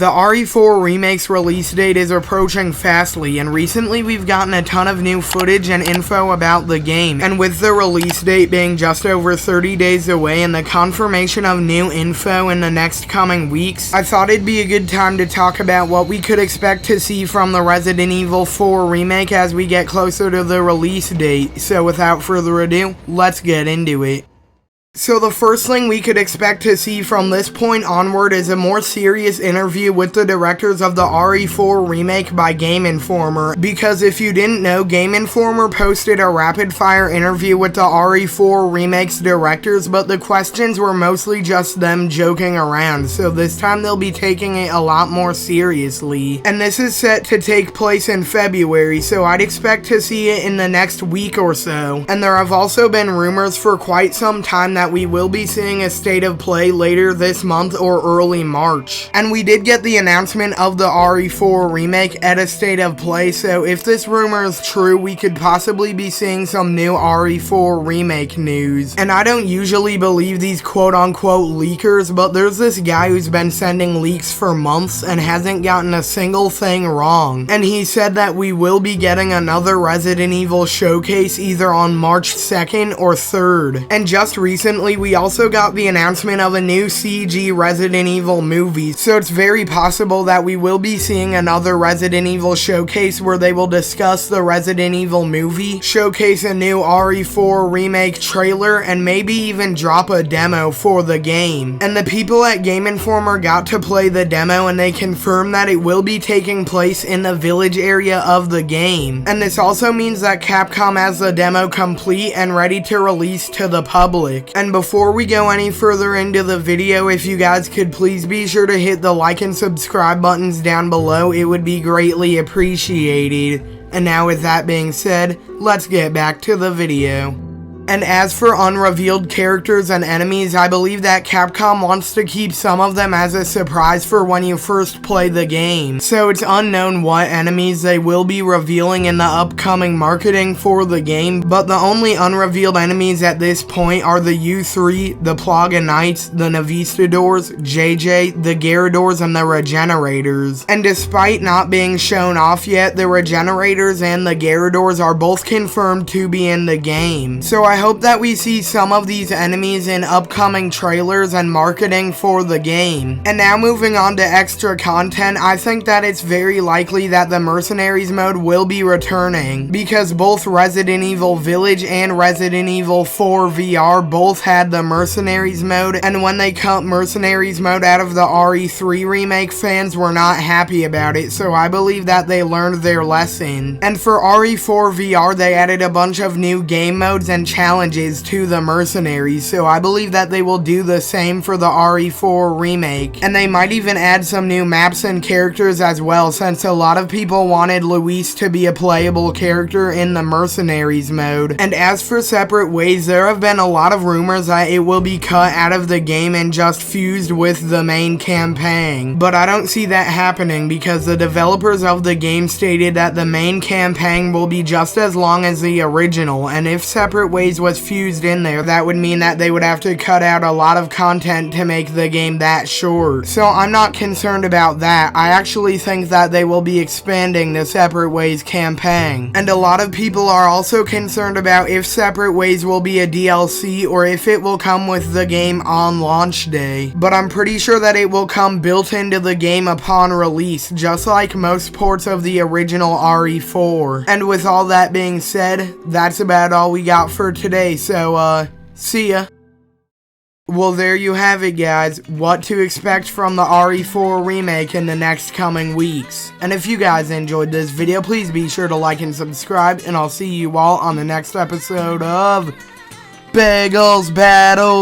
The RE4 Remake's release date is approaching fastly, and recently we've gotten a ton of new footage and info about the game, and with the release date being just over 30 days away and the confirmation of new info in the next coming weeks, I thought it'd be a good time to talk about what we could expect to see from the Resident Evil 4 Remake as we get closer to the release date. So without further ado, let's get into it. So the first thing we could expect to see from this point onward is a more serious interview with the directors of the RE4 Remake by Game Informer, because if you didn't know, Game Informer posted a rapid-fire interview with the RE4 Remake's directors, but the questions were mostly just them joking around, so this time they'll be taking it a lot more seriously. And this is set to take place in February, so I'd expect to see it in the next week or so. And there have also been rumors for quite some time that we will be seeing a state of play later this month or early March. And we did get the announcement of the RE4 Remake at a state of play, so if this rumor is true, we could possibly be seeing some new RE4 Remake news. And I don't usually believe these quote-unquote leakers, but there's this guy who's been sending leaks for months and hasn't gotten a single thing wrong. And he said that we will be getting another Resident Evil showcase either on March 2nd or 3rd. And just recently, we also got the announcement of a new CG Resident Evil movie, so it's very possible that we will be seeing another Resident Evil showcase where they will discuss the Resident Evil movie, showcase a new RE4 Remake trailer, and maybe even drop a demo for the game. And the people at Game Informer got to play the demo, and they confirmed that it will be taking place in the village area of the game. And this also means that Capcom has the demo complete and ready to release to the public. And before we go any further into the video, if you guys could please be sure to hit the like and subscribe buttons down below, it would be greatly appreciated. And now with that being said, let's get back to the video. And as for unrevealed characters and enemies, I believe that Capcom wants to keep some of them as a surprise for when you first play the game. So it's unknown what enemies they will be revealing in the upcoming marketing for the game, but the only unrevealed enemies at this point are the U3, the Plaga Knights, the Navistadors, JJ, the Garradors, and the Regenerators. And despite not being shown off yet, the Regenerators and the Garradors are both confirmed to be in the game. So I hope that we see some of these enemies in upcoming trailers and marketing for the game. And now moving on to extra content, I think that it's very likely that the Mercenaries mode will be returning, because both Resident Evil Village and Resident Evil 4 VR both had the Mercenaries mode, and when they cut Mercenaries mode out of the RE3 Remake, fans were not happy about it, so I believe that they learned their lesson. And for RE4 VR, they added a bunch of new game modes and challenges to the Mercenaries, so I believe that they will do the same for the RE4 Remake. And they might even add some new maps and characters as well, since a lot of people wanted Luis to be a playable character in the Mercenaries mode. And as for separate ways, there have been a lot of rumors that it will be cut out of the game and just fused with the main campaign. But I don't see that happening, because the developers of the game stated that the main campaign will be just as long as the original, and if separate ways was fused in there, that would mean that they would have to cut out a lot of content to make the game that short. So I'm not concerned about that. I actually think that they will be expanding the Separate Ways campaign. And a lot of people are also concerned about if Separate Ways will be a DLC or if it will come with the game on launch day. But I'm pretty sure that it will come built into the game upon release, just like most ports of the original RE4. And with all that being said, that's about all we got for today, so see ya. Well, there you have it, guys, what to expect from the RE4 Remake in the next coming weeks. And if you guys enjoyed this video, please be sure to like and subscribe, and I'll see you all on the next episode of Bagels Battles.